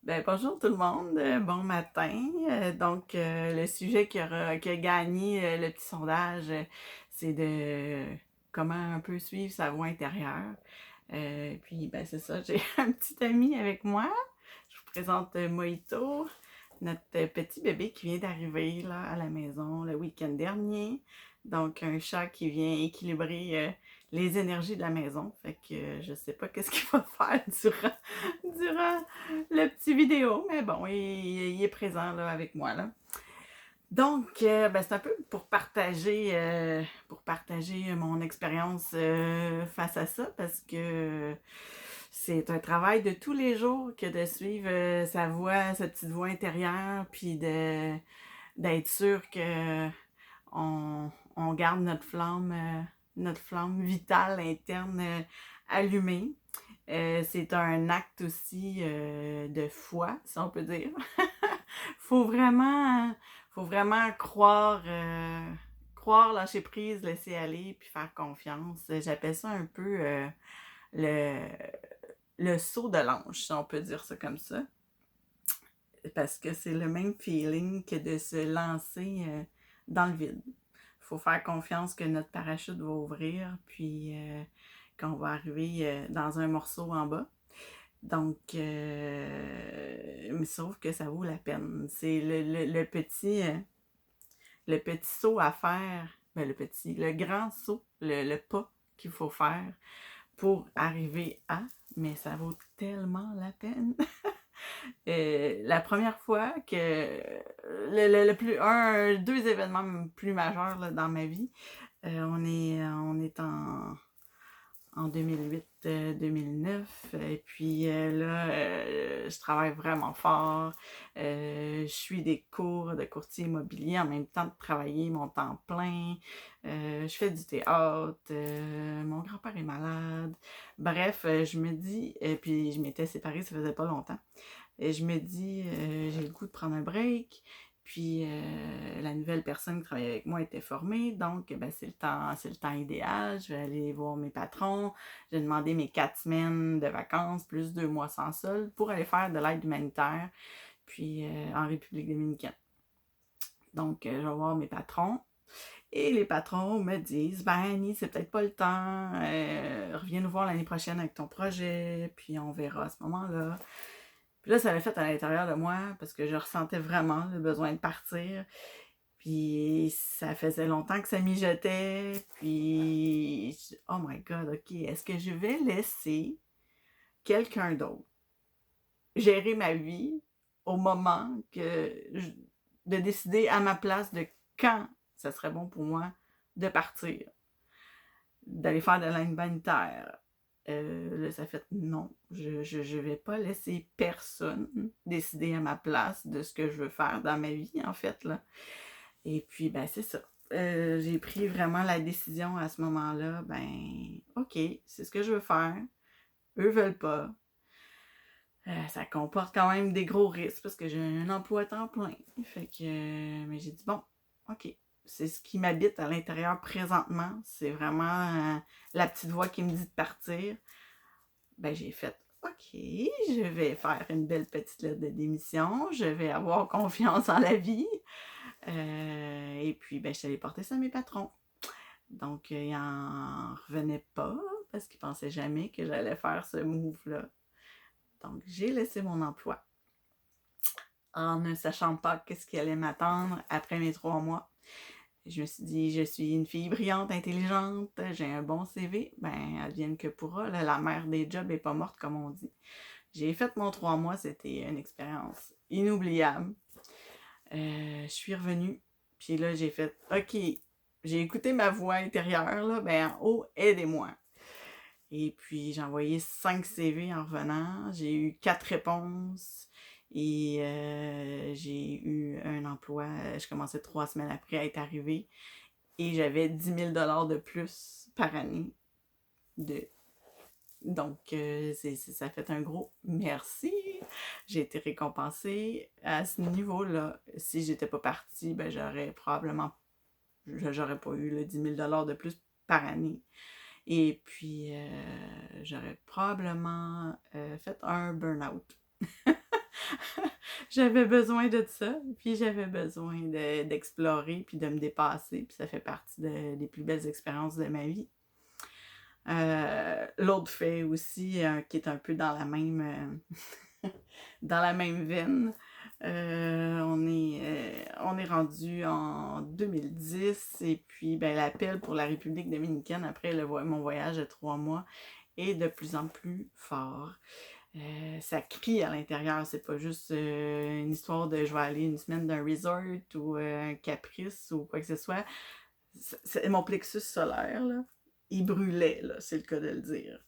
Ben, bonjour tout le monde, bon matin. Le sujet qui a gagné le petit sondage, c'est de comment un peu suivre sa voix intérieure. Puis, ben, c'est ça, j'ai un petit ami avec moi. Je vous présente Mojito, notre petit bébé qui vient d'arriver là, à la maison le week-end dernier. Donc, un chat qui vient équilibrer les énergies de la maison. Fait que je sais pas qu'est-ce qu'il va faire durant le petit vidéo, mais bon, il est présent là, avec moi. Là. Donc, ben, c'est un peu pour partager mon expérience face à ça, parce que c'est un travail de tous les jours que de suivre sa voix, sa petite voix intérieure, puis d'être sûr que on garde notre flamme vitale interne allumée. C'est un acte aussi de foi, si on peut dire. faut vraiment, faut vraiment croire, lâcher prise, laisser aller, puis faire confiance. J'appelle ça un peu le, le saut de l'ange, si on peut dire ça comme ça. Parce que c'est le même feeling que de se lancer dans le vide. Il faut faire confiance que notre parachute va ouvrir, puis qu'on va arriver dans un morceau en bas. Donc, mais sauf que ça vaut la peine. C'est le petit saut à faire, ben le grand saut, le pas qu'il faut faire pour arriver à, mais ça vaut tellement la peine. La première fois que deux événements plus majeurs là, dans ma vie, on est en 2008-2009. Et puis là, je travaille vraiment fort. Je suis des cours de courtier immobilier en même temps de travailler mon temps plein. Je fais du théâtre. Mon grand-père est malade. Bref, je me dis, et puis je m'étais séparée, ça faisait pas longtemps. Et je me dis, j'ai le goût de prendre un break. Puis la nouvelle personne qui travaille avec moi était formée, donc ben, c'est le temps idéal. Je vais aller voir mes patrons. J'ai demandé mes 4 semaines de vacances, plus 2 mois sans solde, pour aller faire de l'aide humanitaire, puis en République dominicaine. Donc, je vais voir mes patrons. Et les patrons me disent, ben Annie, c'est peut-être pas le temps, reviens nous voir l'année prochaine avec ton projet, puis on verra à ce moment-là. Puis là, ça l'a fait à l'intérieur de moi parce que je ressentais vraiment le besoin de partir. Puis ça faisait longtemps que ça mijotait. Puis, oh my God, OK, est-ce que je vais laisser quelqu'un d'autre gérer ma vie au moment de décider à ma place de quand ça serait bon pour moi de partir, d'aller faire de l'aide humanitaire. Là, ça fait non, je vais pas laisser personne décider à ma place de ce que je veux faire dans ma vie, en fait, là. Et puis, ben, c'est ça. J'ai pris vraiment la décision à ce moment-là, ben, OK, c'est ce que je veux faire. Eux veulent pas. Ça comporte quand même des gros risques parce que j'ai un emploi à temps plein. Fait que, mais j'ai dit, bon, OK, c'est ce qui m'habite à l'intérieur présentement. C'est vraiment la petite voix qui me dit de partir. Ben, j'ai fait, OK, je vais faire une belle petite lettre de démission. Je vais avoir confiance en la vie. Et puis, ben, je suis allée porter ça à mes patrons. Donc, ils n'en revenaient pas parce qu'ils pensaient jamais que j'allais faire ce move-là. Donc, j'ai laissé mon emploi en ne sachant pas qu'est-ce qui allait m'attendre après mes 3 mois. Je me suis dit, je suis une fille brillante, intelligente, j'ai un bon CV, ben, advienne que pourra. Là, la mère des jobs est pas morte, comme on dit. J'ai fait mon 3 mois, c'était une expérience inoubliable. Je suis revenue, puis là, j'ai fait, OK, j'ai écouté ma voix intérieure, là, ben, en haut, aidez-moi. Et puis, j'ai envoyé 5 CV en revenant. J'ai eu 4 réponses. Et j'ai eu un emploi. Je commençais 3 semaines après à être arrivée. Et j'avais 10 000 $ de plus par année. De... Donc, ça fait un gros merci. J'ai été récompensée à ce niveau-là. Si j'étais pas partie, ben j'aurais probablement... J'aurais pas eu le 10 000 $ de plus par année. Et puis, j'aurais probablement fait un burn-out. J'avais besoin de ça, puis j'avais besoin d'explorer, puis de me dépasser, puis ça fait partie des plus belles expériences de ma vie. L'autre fait aussi, qui est un peu dans la même veine, on est rendu en 2010 et puis ben, l'appel pour la République dominicaine après mon voyage de 3 mois est de plus en plus fort. Ça crie à l'intérieur, c'est pas juste une histoire de je vais aller une semaine d'un resort ou un caprice ou quoi que ce soit. Mon plexus solaire, là, il brûlait, là, c'est le cas de le dire.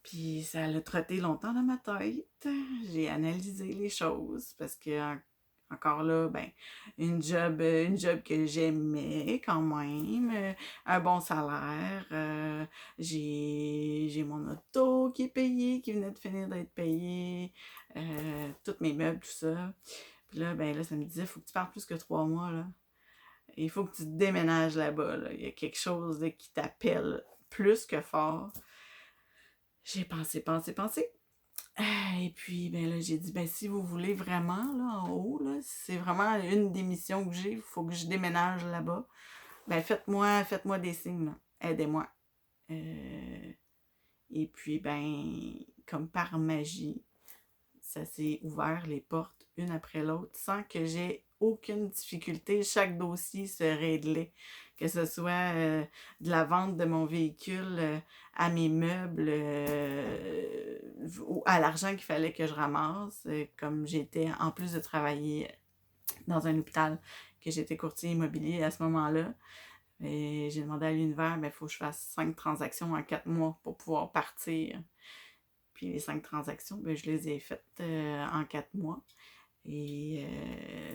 Puis ça a trotté longtemps dans ma tête. J'ai analysé les choses parce que encore là, ben, une job que j'aimais quand même, un bon salaire, j'ai mon auto qui est payé, qui venait de finir d'être payé, tous mes meubles, tout ça. Puis là, ben là, ça me disait, il faut que tu partes plus que 3 mois, là. Il faut que tu te déménages là-bas, là. Il y a quelque chose là, qui t'appelle plus que fort. J'ai pensé. Et puis, ben là, j'ai dit, ben si vous voulez vraiment, là, en haut, là, c'est vraiment une des missions que j'ai, il faut que je déménage là-bas. Ben faites-moi des signes, là. Aidez-moi. Et puis, ben, comme par magie, ça s'est ouvert les portes une après l'autre sans que j'ai aucune difficulté. Chaque dossier se réglait, que ce soit de la vente de mon véhicule à mes meubles ou à l'argent qu'il fallait que je ramasse, comme j'étais, en plus de travailler dans un hôpital, que j'étais courtier immobilier à ce moment-là. Et j'ai demandé à l'univers, il faut que je fasse 5 transactions en 4 mois pour pouvoir partir. Puis les 5 transactions, ben, je les ai faites en 4 mois. Et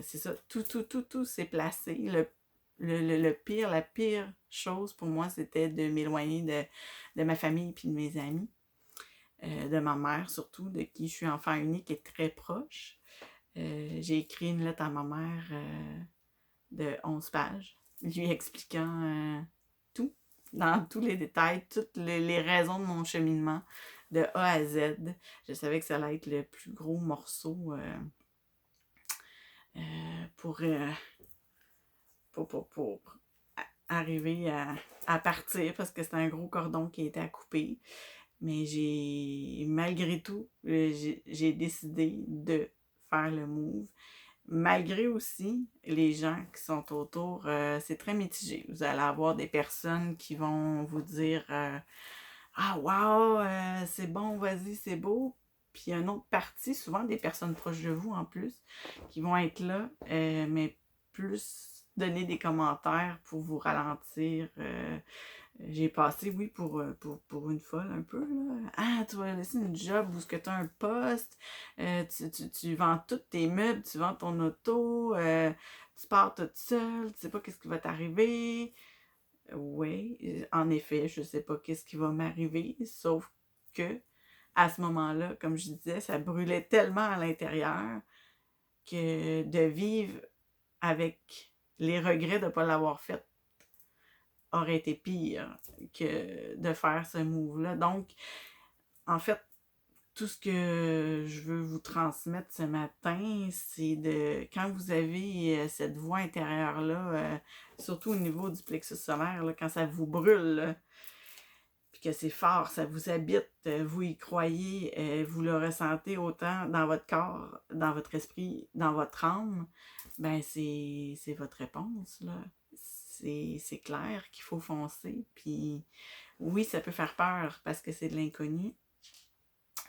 c'est ça, tout s'est placé. Le pire, la pire chose pour moi, c'était de m'éloigner de ma famille et de mes amis. De ma mère surtout, de qui je suis enfant unique et très proche. J'ai écrit une lettre à ma mère de 11 pages, lui expliquant tout, dans tous les détails, toutes les raisons de mon cheminement, de A à Z. Je savais que ça allait être le plus gros morceau pour arriver à partir, parce que c'était un gros cordon qui était à couper. Mais malgré tout, j'ai décidé de faire le move. Malgré aussi les gens qui sont autour, c'est très mitigé. Vous allez avoir des personnes qui vont vous dire ah wow, c'est bon, vas-y, c'est beau. Puis il y a une autre partie, souvent des personnes proches de vous en plus, qui vont être là, mais plus donner des commentaires pour vous ralentir. J'ai passé, oui, pour une folle un peu, là. Ah, tu vas laisser une job où tu as un poste, tu vends tous tes meubles, tu vends ton auto, tu pars toute seule, tu sais pas qu'est-ce qui va t'arriver. Oui, en effet, je sais pas qu'est-ce qui va m'arriver, sauf que à ce moment-là, comme je disais, ça brûlait tellement à l'intérieur que de vivre avec les regrets de ne pas l'avoir fait aurait été pire que de faire ce move-là. Donc, en fait, tout ce que je veux vous transmettre ce matin, c'est quand vous avez cette voix intérieure-là, surtout au niveau du plexus solaire, là, quand ça vous brûle, là, puis que c'est fort, ça vous habite, vous y croyez, vous le ressentez autant dans votre corps, dans votre esprit, dans votre âme, ben c'est votre réponse, là. C'est clair qu'il faut foncer, puis oui, ça peut faire peur parce que c'est de l'inconnu,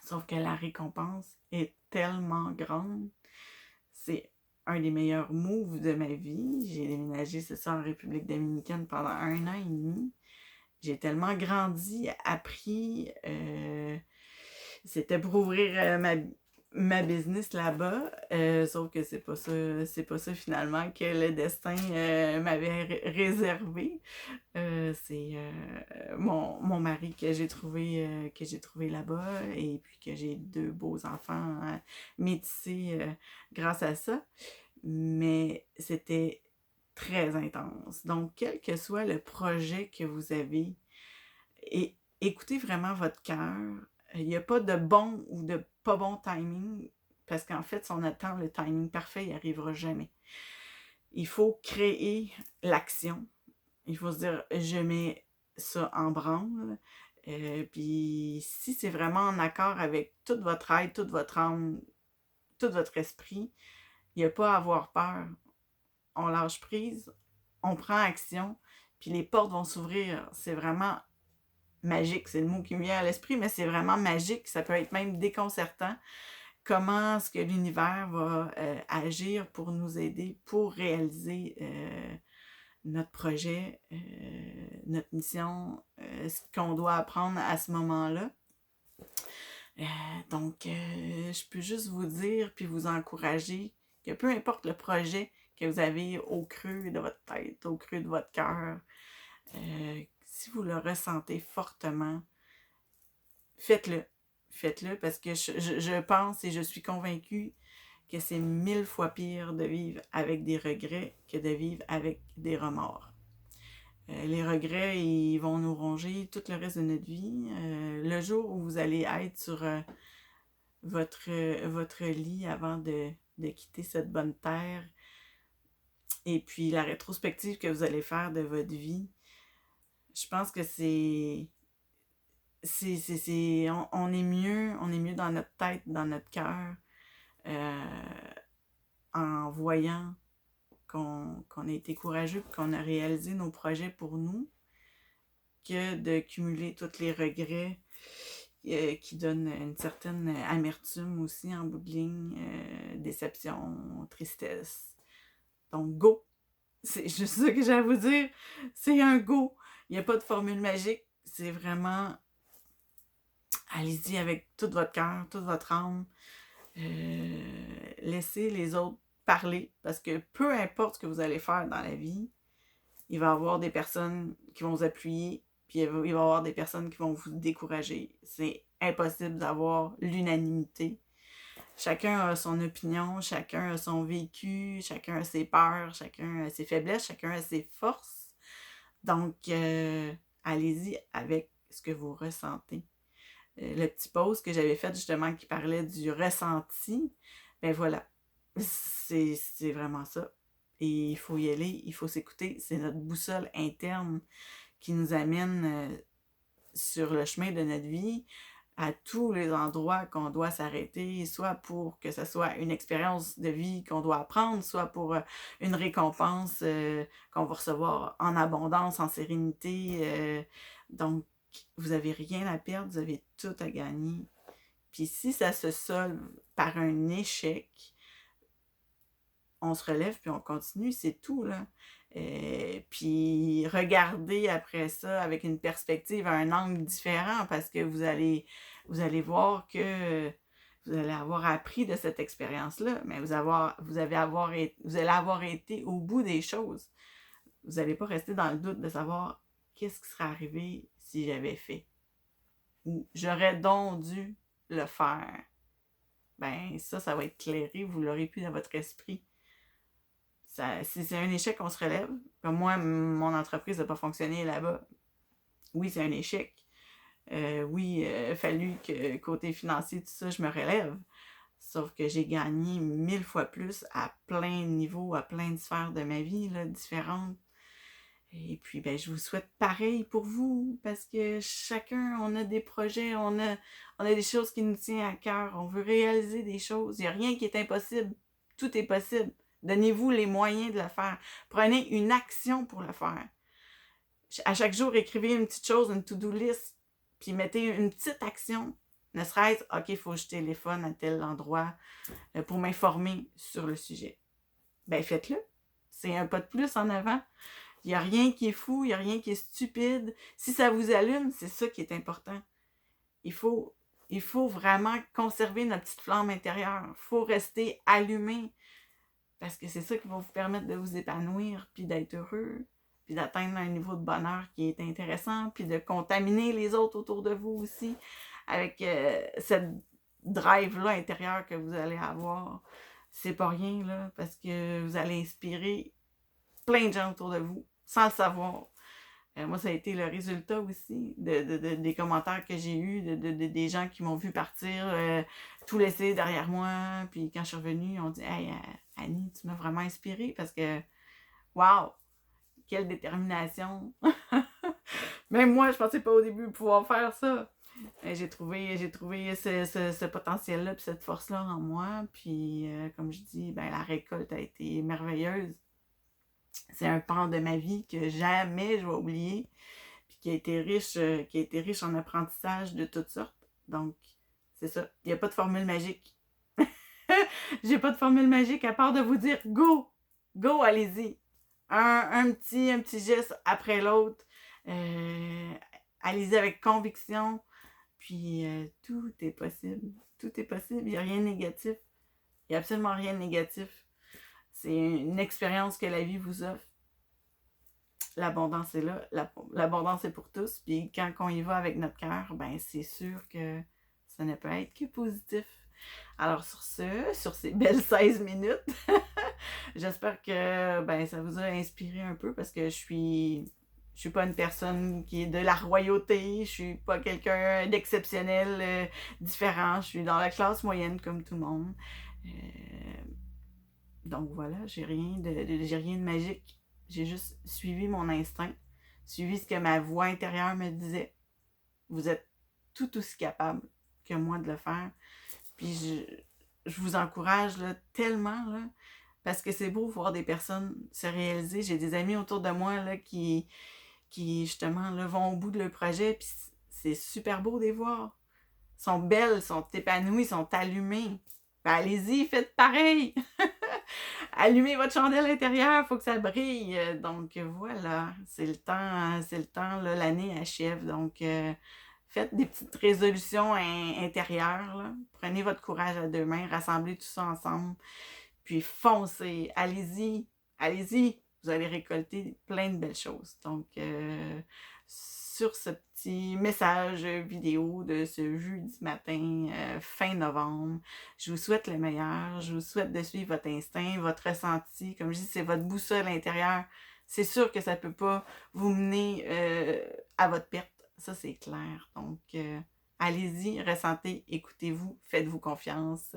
sauf que la récompense est tellement grande. C'est un des meilleurs moves de ma vie. J'ai déménagé, c'est ça, en République dominicaine pendant 1 an et demi. J'ai tellement grandi, appris. C'était pour ouvrir ma business là-bas. Sauf que c'est pas ça finalement que le destin m'avait réservé. C'est mon mari que j'ai trouvé là-bas et puis que j'ai 2 beaux enfants métissés grâce à ça. Mais c'était très intense. Donc, quel que soit le projet que vous avez, écoutez vraiment votre cœur. Il n'y a pas de bon ou de pas bon timing. Parce qu'en fait, si on attend le timing parfait, il n'arrivera jamais. Il faut créer l'action. Il faut se dire, je mets ça en branle. Puis si c'est vraiment en accord avec toute votre être, toute votre âme, tout votre esprit, il n'y a pas à avoir peur. On lâche prise, on prend action, puis les portes vont s'ouvrir. C'est vraiment magique, c'est le mot qui me vient à l'esprit, mais c'est vraiment magique. Ça peut être même déconcertant. Comment est-ce que l'univers va agir pour nous aider, pour réaliser notre projet, notre mission, ce qu'on doit apprendre à ce moment-là. Donc, je peux juste vous dire puis vous encourager que peu importe le projet que vous avez au creux de votre tête, au creux de votre cœur, si vous le ressentez fortement, faites-le. Faites-le parce que je pense et je suis convaincue que c'est 1000 fois pire de vivre avec des regrets que de vivre avec des remords. Les regrets, ils vont nous ronger tout le reste de notre vie. Le jour où vous allez être sur votre lit avant de quitter cette bonne terre, et puis la rétrospective que vous allez faire de votre vie, je pense que on est mieux dans notre tête, dans notre cœur, en voyant qu'on a été courageux et qu'on a réalisé nos projets pour nous, que de cumuler tous les regrets qui donnent une certaine amertume aussi en bout de ligne, déception, tristesse. Donc, go! C'est juste ça que j'ai à vous dire. C'est un go! Il n'y a pas de formule magique. C'est vraiment... Allez-y avec tout votre cœur, toute votre âme. Laissez les autres parler. Parce que peu importe ce que vous allez faire dans la vie, il va y avoir des personnes qui vont vous appuyer, puis il va y avoir des personnes qui vont vous décourager. C'est impossible d'avoir l'unanimité. Chacun a son opinion, chacun a son vécu, chacun a ses peurs, chacun a ses faiblesses, chacun a ses forces. Donc, allez-y avec ce que vous ressentez. Le petit post que j'avais fait justement qui parlait du ressenti, ben voilà, c'est vraiment ça. Et il faut y aller, il faut s'écouter. C'est notre boussole interne qui nous amène sur le chemin de notre vie à tous les endroits qu'on doit s'arrêter, soit pour que ce soit une expérience de vie qu'on doit apprendre, soit pour une récompense qu'on va recevoir en abondance, en sérénité. Donc, vous n'avez rien à perdre, vous avez tout à gagner. Puis si ça se solde par un échec, on se relève puis on continue, c'est tout, là. Puis regardez après ça avec une perspective, un angle différent parce que vous allez voir que vous allez avoir appris de cette expérience-là, mais vous allez avoir été au bout des choses. Vous n'allez pas rester dans le doute de savoir qu'est-ce qui serait arrivé si j'avais fait. Ou j'aurais donc dû le faire. Ben ça va être clairé, vous l'aurez plus dans votre esprit. Si c'est un échec, on se relève. Comme moi, mon entreprise n'a pas fonctionné là-bas. Oui, c'est un échec. Oui, il a fallu que côté financier, tout ça, je me relève. Sauf que j'ai gagné 1000 fois plus à plein de niveaux, à plein de sphères de ma vie, là, différentes. Et puis, ben, je vous souhaite pareil pour vous, parce que chacun, on a des projets, on a des choses qui nous tiennent à cœur, on veut réaliser des choses. Il n'y a rien qui est impossible. Tout est possible. Donnez-vous les moyens de le faire. Prenez une action pour le faire. À chaque jour, écrivez une petite chose, une to-do list, puis mettez une petite action. Ne serait-ce, OK, il faut que je téléphone à tel endroit pour m'informer sur le sujet. Ben, faites-le. C'est un pas de plus en avant. Il n'y a rien qui est fou, il n'y a rien qui est stupide. Si ça vous allume, c'est ça qui est important. Il faut vraiment conserver notre petite flamme intérieure. Il faut rester allumé. Parce que c'est ça qui va vous permettre de vous épanouir, puis d'être heureux, puis d'atteindre un niveau de bonheur qui est intéressant, puis de contaminer les autres autour de vous aussi avec cette drive-là intérieure que vous allez avoir. C'est pas rien, là, parce que vous allez inspirer plein de gens autour de vous, sans le savoir. Moi, ça a été le résultat aussi des commentaires que j'ai eus, des gens qui m'ont vu partir, tout laisser derrière moi. Puis quand je suis revenue, on dit Hey, Annie, tu m'as vraiment inspirée parce que, wow, quelle détermination! Même moi, je pensais pas au début pouvoir faire ça. J'ai trouvé ce potentiel-là puis cette force-là en moi. Puis, comme je dis, ben, la récolte a été merveilleuse. C'est un pan de ma vie que jamais je vais oublier. Puis qui a été riche en apprentissage de toutes sortes. Donc, c'est ça. Il n'y a pas de formule magique. J'ai pas de formule magique à part de vous dire go! Go, allez-y! Un petit geste après l'autre. Euh, Allez-y avec conviction. Puis tout est possible. Tout est possible. Il n'y a rien de négatif. Il n'y a absolument rien de négatif. C'est une expérience que la vie vous offre. L'abondance est là. L'abondance est pour tous. Puis quand on y va avec notre cœur, ben c'est sûr que ça ne peut être que positif. Alors sur ces belles 16 minutes, j'espère que ben, ça vous a inspiré un peu parce que je suis pas une personne qui est de la royauté, je suis pas quelqu'un d'exceptionnel, différent, je suis dans la classe moyenne comme tout le monde. Euh, donc voilà, j'ai rien de magique. J'ai juste suivi mon instinct, suivi ce que ma voix intérieure me disait. Vous êtes tout aussi capable que moi de le faire. Puis je vous encourage là, tellement, là, parce que c'est beau voir des personnes se réaliser. J'ai des amis autour de moi là, qui justement là, vont au bout de leur projet, puis c'est super beau de les voir. Ils sont belles, sont épanouies, sont allumées. Ben, allez-y, faites pareil! Allumez votre chandelle intérieure, il faut que ça brille. Donc voilà, c'est le temps, là, l'année achève. Donc faites des petites résolutions intérieures. Là. Prenez votre courage à deux mains, rassemblez tout ça ensemble, puis foncez, allez-y, allez-y. Vous allez récolter plein de belles choses. Donc, sur ce petit message vidéo de ce jeudi matin, fin novembre, je vous souhaite le meilleur. Je vous souhaite de suivre votre instinct, votre ressenti. Comme je dis, c'est votre boussole intérieure. C'est sûr que ça ne peut pas vous mener à votre perte. Ça, c'est clair. Donc, allez-y, ressentez, écoutez-vous, faites-vous confiance.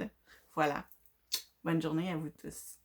Voilà. Bonne journée à vous tous.